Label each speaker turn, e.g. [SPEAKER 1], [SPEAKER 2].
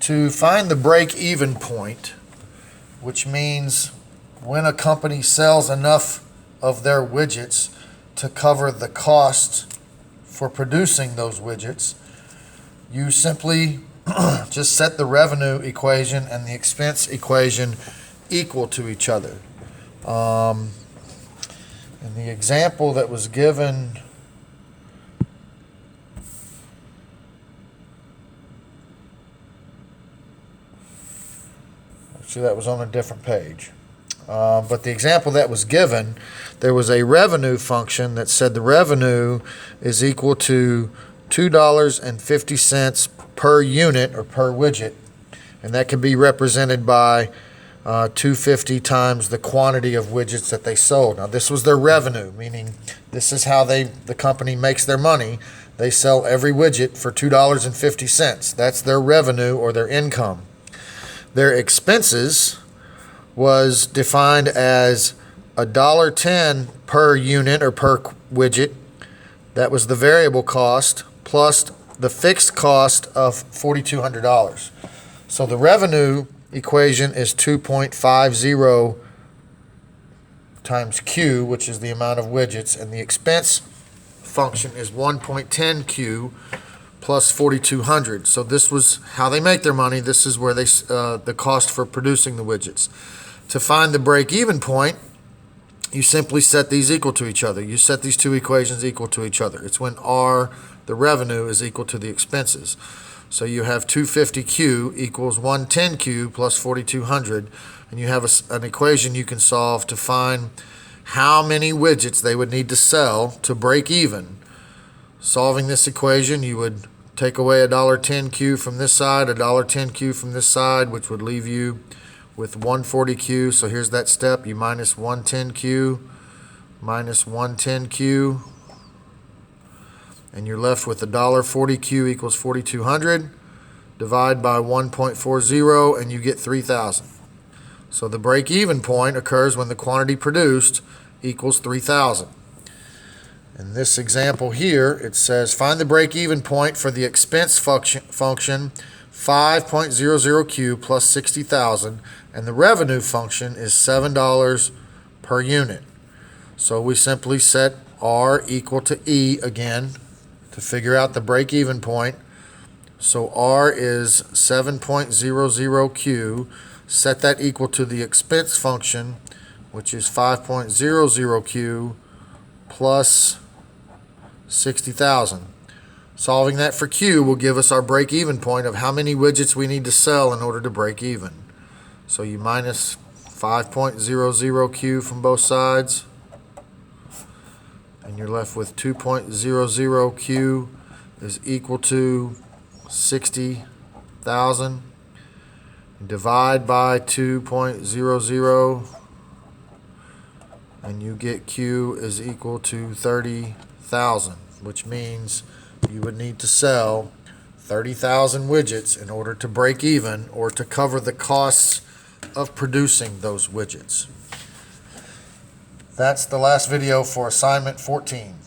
[SPEAKER 1] To find the break-even point, which means when a company sells enough of their widgets to cover the cost for producing those widgets, you simply just set the revenue equation and the expense equation equal to each other. In the example that was given, actually that was on a different page. But the example that was given, there was a revenue function that said the revenue is equal to $2.50 per unit or per widget, and that can be represented by 250 times the quantity of widgets that they sold. Now this was their revenue, meaning this is how the company makes their money. They sell every widget for $2.50. That's their revenue or their income. Their expenses was defined as $1.10 per unit or per widget. That was the variable cost plus the fixed cost of $4,200. So the revenue equation is 2.50 times Q, which is the amount of widgets, and the expense function is 1.10 Q plus 4,200. So this was how they make their money. This is where the cost for producing the widgets. To find the break-even point, you simply set these equal to each other. You set these two equations equal to each other. It's when R, the revenue, is equal to the expenses. So you have 250Q equals 110Q plus 4,200, and you have an equation you can solve to find how many widgets they would need to sell to break even. Solving this equation, you would take away $1.10Q from this side, $1.10Q from this side, which would leave you with 140Q. So here's that step. You minus 110Q minus 110Q, and you're left with $1.40Q equals 4,200. Divide by 1.40 and you get 3,000. So the break-even point occurs when the quantity produced equals 3,000. In this example here, it says find the break-even point for the expense function 5.00Q plus 60,000, and the revenue function is $7 per unit. So we simply set R equal to E again to figure out the break-even point. So R is 7.00Q. Set that equal to the expense function, which is 5.00Q plus 60,000. Solving that for Q will give us our break-even point of how many widgets we need to sell in order to break even. So you minus 5.00Q from both sides, and you're left with 2.00Q is equal to 60,000. Divide by 2.00, and you get Q is equal to 30,000, which means you would need to sell 30,000 widgets in order to break even or to cover the costs of producing those widgets. That's the last video for assignment 14.